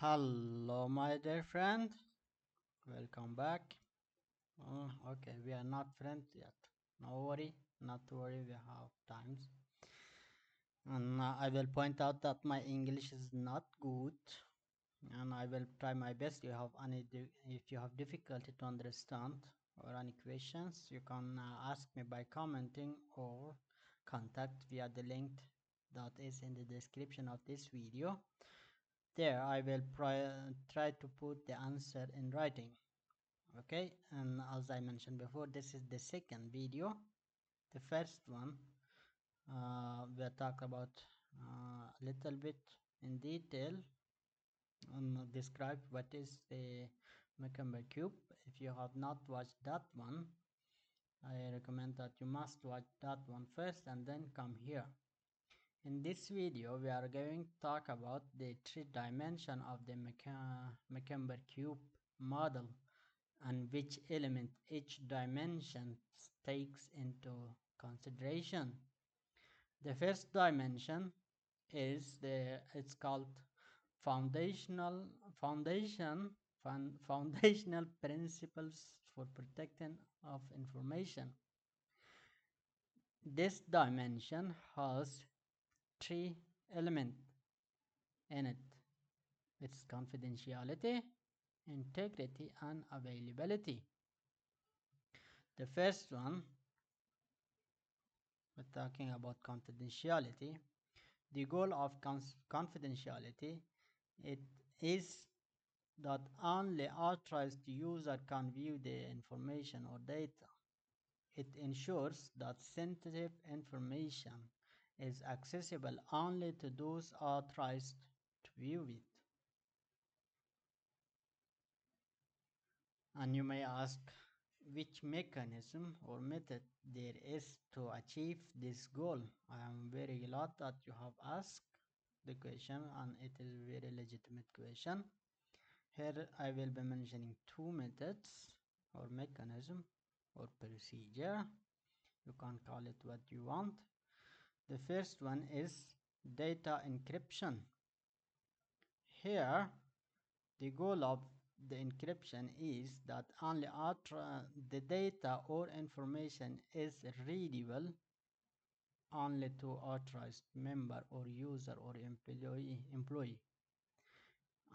Hello, my dear friend. Welcome back. Okay, we are not friends yet. No worry, not to worry. We have times, and I will point out that my English is not good, and I will try my best. If you have difficulty to understand or any questions, you can ask me by commenting or contact via the link that is in the description of this video. There, I will try to put the answer in writing. Okay, and as I mentioned before, this is the second video. The first one we'll talk about a little bit in detail and describe what is the McCumber cube. If you have not watched that one, I recommend that you must watch that one first and then come here. In this video, we are going to talk about the three dimension of the McCumber cube model and which element each dimension takes into consideration. The first dimension is it's called foundational foundational principles for protecting of information. This dimension has three elements in it. It's confidentiality, integrity, and availability. The first one, we're talking about confidentiality. The goal of confidentiality it is that only authorized user can view the information or data. It ensures that sensitive information is accessible only to those authorized to view it. And you may ask which mechanism or method there is to achieve this goal. I am very glad that you have asked the question, and it is a very legitimate question. Here I will be mentioning two methods or mechanism or procedure. You can call it what you want. The first one is data encryption. Here the goal of the encryption is that only the data or information is readable only to authorized member or user or employee.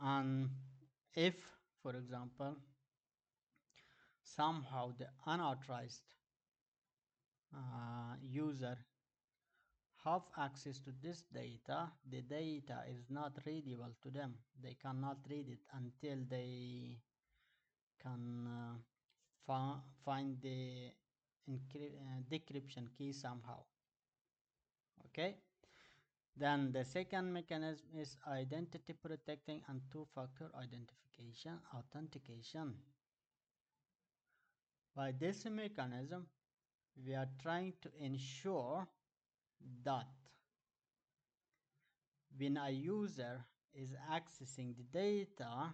And if, for example, somehow the unauthorized user have access to this data, the data is not readable to them. They cannot read it until they can find the decryption key somehow. Okay, then the second mechanism is identity protecting and two-factor identification authentication. By this mechanism we are trying to ensure that when a user is accessing the data,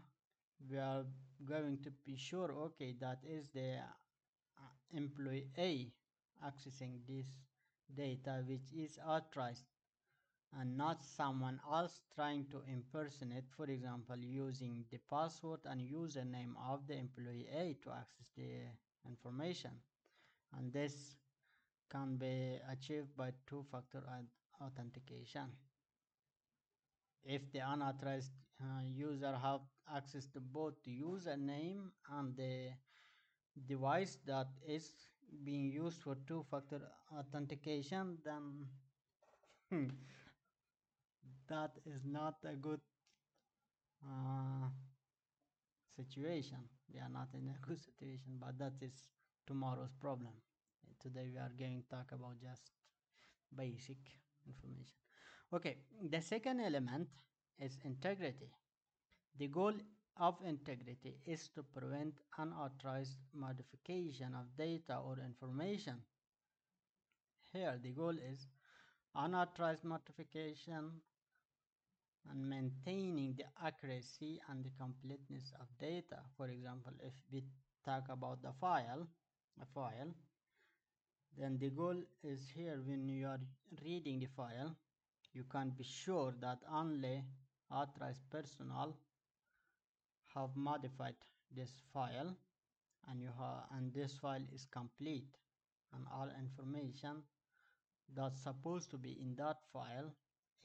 we are going to be sure, okay, that is the employee A accessing this data which is authorized and not someone else trying to impersonate, for example, using the password and username of the employee A to access the information. And this can be achieved by two-factor authentication. If the unauthorized user have access to both the username and the device that is being used for two-factor authentication, then that is not a good uh, situation. We are not in a good situation, but that is tomorrow's problem. Today we are going to talk about just basic information. Okay, the second element is integrity. The goal of integrity is to prevent unauthorized modification of data or information. Here the goal is unauthorized modification and maintaining the accuracy and the completeness of data. For example, if we talk about a file, then the goal is here when you are reading the file, you can be sure that only authorized personnel have modified this file, and this file is complete, and all information that's supposed to be in that file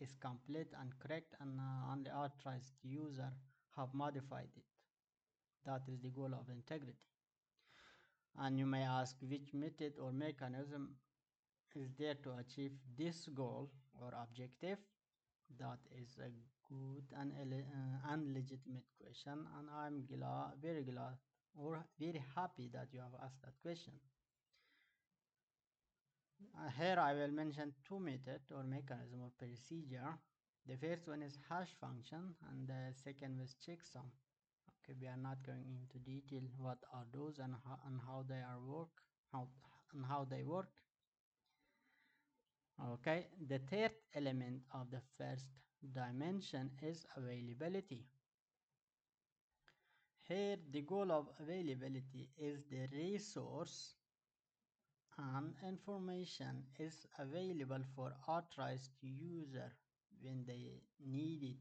is complete and correct, and only authorized user have modified it. That is the goal of integrity. And you may ask, which method or mechanism is there to achieve this goal or objective? That is a good and legitimate question, and I'm very glad or very happy that you have asked that question. Here I will mention two methods or mechanism or procedure. The first one is hash function, and the second is checksum. Okay, we are not going into detail what are those and how they are how they work. Okay, the third element of the first dimension is availability. Here the goal of availability is the resource and information is available for authorized user when they need it,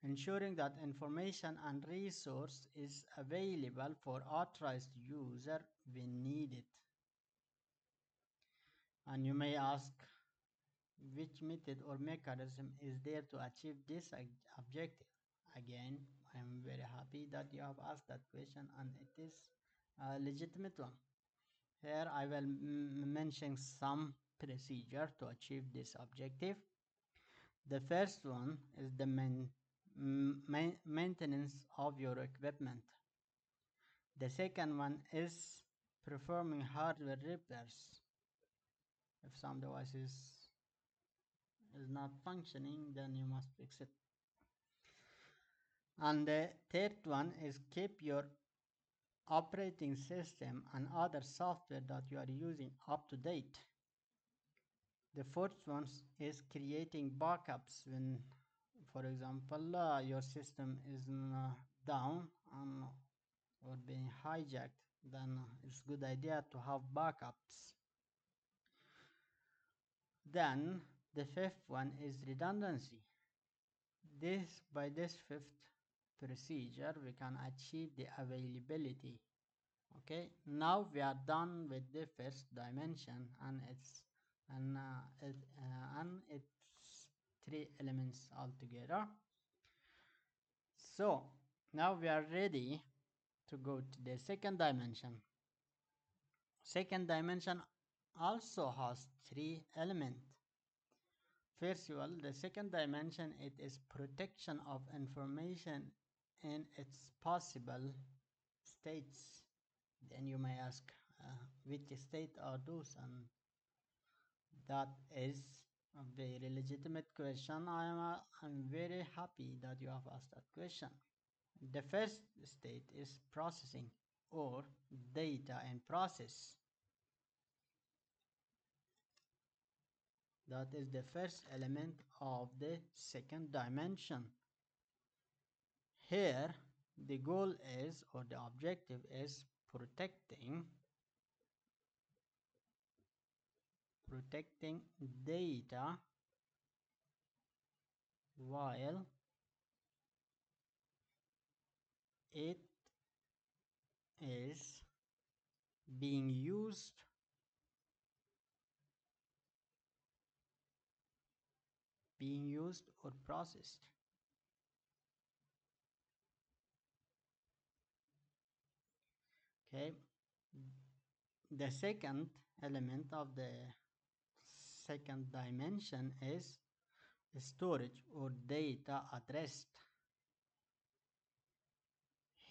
ensuring that information and resource is available for authorized user when needed. And you may ask, which method or mechanism is there to achieve this objective? Again, I am very happy that you have asked that question, and it is a legitimate one. Here I will mention some procedure to achieve this objective. The first one is the maintenance of your equipment. The second one is performing hardware repairs. If some device is not functioning, then you must fix it. And the third one is keep your operating system and other software that you are using up to date. The fourth one is creating backups when, for example, your system is down or being hijacked, then it's a good idea to have backups. Then the fifth one is redundancy. By this fifth procedure, we can achieve the availability. Okay, now we are done with the first dimension, and its three elements altogether. So now we are ready to go to the second dimension. Second dimension also has three elements. First of all, the second dimension, it is protection of information in its possible states. Then you may ask, which state are those? And that is a very legitimate question. I'm very happy that you have asked that question. The first state is processing or data in process. That is the first element of the second dimension. Here, the goal is, or the objective is, protecting data while it is being used or processed. Okay, the second element of the second dimension is storage or data at rest.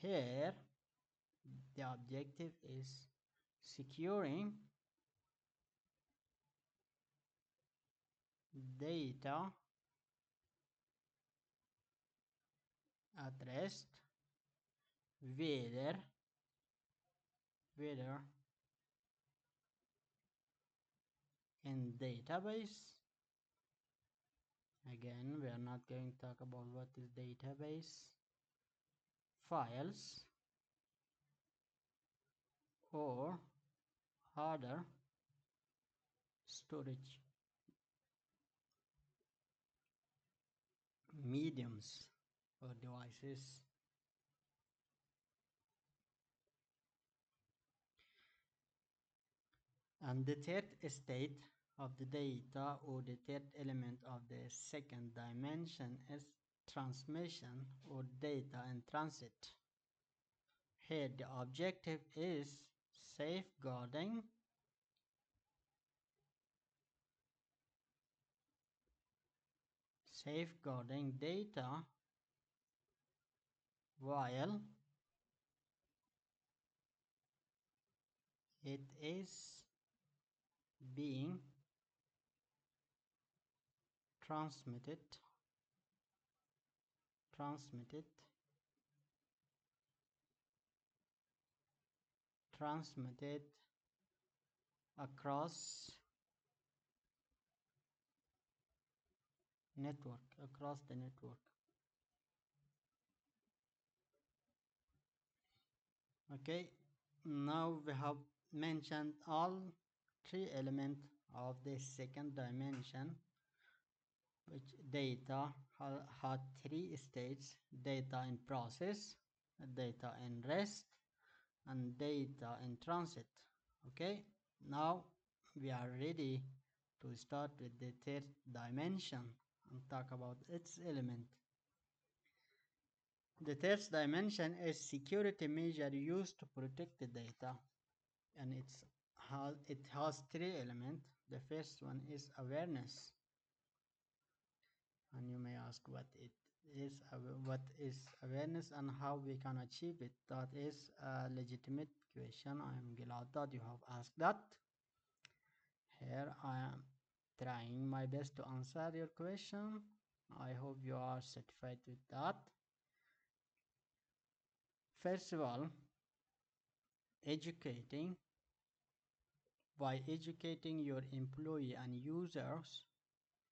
Here the objective is securing data at rest, whether in database. Again, we are not going to talk about what is database, files, or other storage mediums or devices. And the third state of the data, or the third element of the second dimension, is transmission or data in transit. Here the objective is safeguarding data while it is being transmitted transmitted transmitted across across the network. Okay, now we have mentioned all three elements of the second dimension, which data had three states: data in process, data in rest, and data in transit. Okay, now we are ready to start with the third dimension and talk about its element. The third dimension is security measure used to protect the data, and it has three elements. The first one is awareness, and you may ask what is awareness and how we can achieve it. That is a legitimate question. I am glad that you have asked that. Here I am trying my best to answer your question. I hope you are satisfied with that. First of all, educating by educating your employee and users,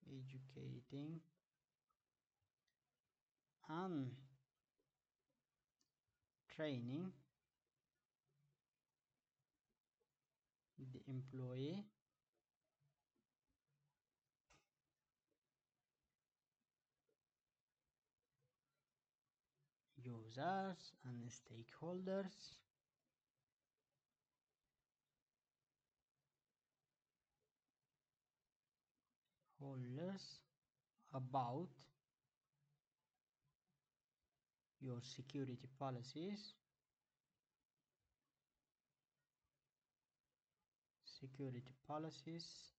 educating and training the employee, users and stakeholders about your security policies, security policies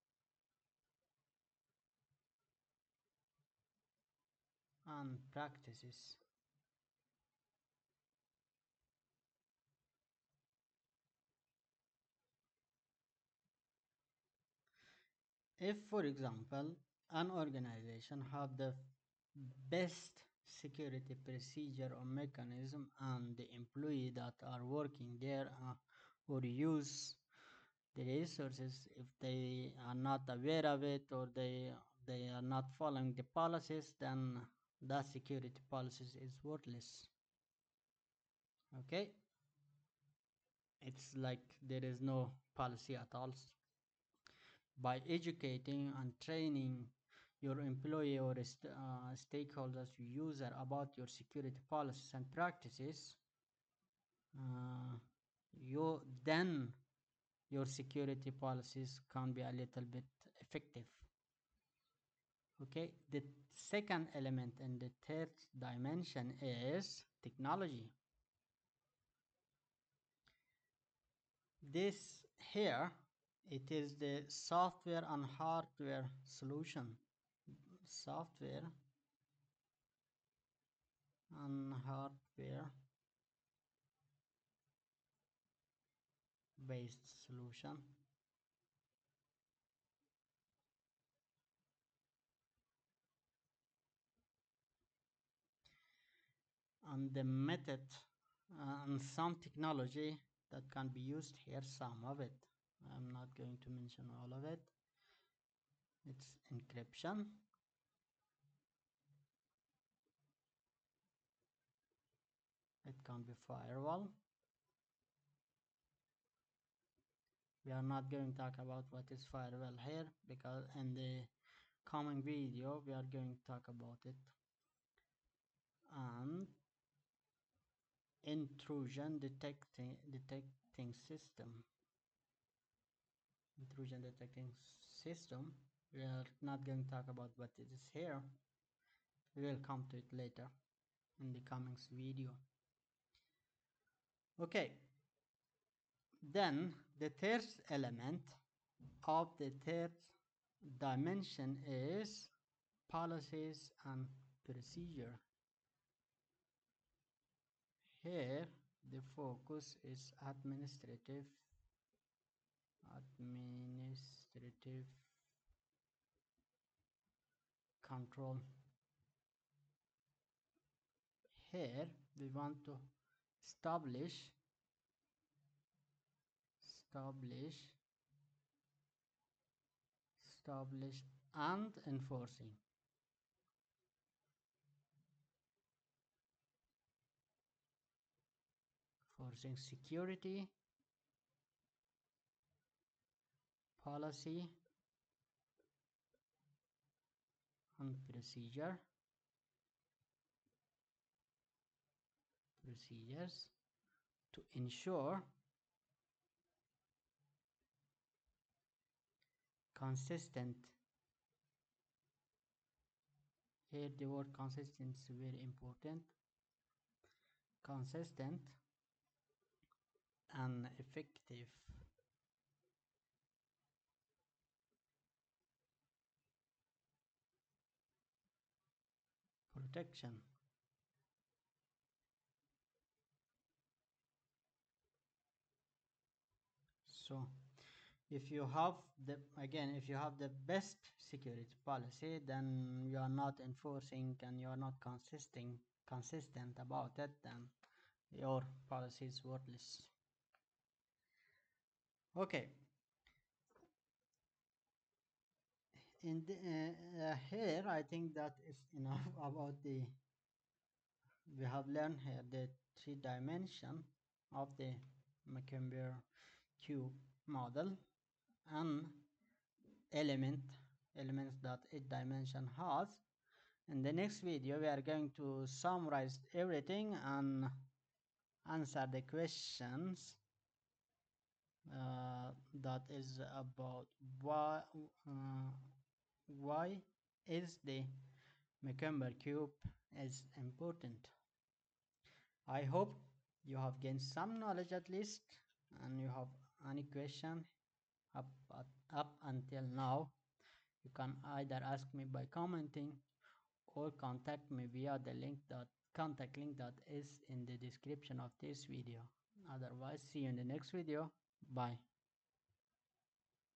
and practices. If, for example, an organization have the best security procedure or mechanism, and the employee that are working there or use the resources, if they are not aware of it, or they are not following the policies, then that security policies is worthless. Okay, it's like there is no policy at all. By educating and training your employee or stakeholders, user, about your security policies and practices, uh, you then your security policies can be a little bit effective. Okay, the second element in the third dimension is technology. This here, it is the software and hardware solution. Software and hardware based solution, and the method and some technology that can be used here, some of it. I'm not going to mention all of it. It's encryption, it can be firewall. We are not going to talk about what is firewall here, because in the coming video we are going to talk about it. And intrusion detecting system. intrusion detecting system. We are not going to talk about what it is here. We will come to it later in the coming video. Okay, then the third element of the third dimension is policies and procedure. Here the focus is administrative control. Here we want to establish and enforcing security policy and procedures to ensure consistent. Here the word consistent is very important. Consistent and effective protection. So if you have the best security policy, then you are not enforcing and you are not consistent about it, then your policy is worthless. Okay, in the, here I think that is enough about the we have learned here the three dimension of the McCumber cube model and elements that each dimension has. In the next video we are going to summarize everything and answer the questions that is about why is the McCumber cube is important. I hope you have gained some knowledge at least, and you have any question up until now, you can either ask me by commenting or contact me via the contact link that is in the description of this video. Otherwise, see you in the next video. Bye.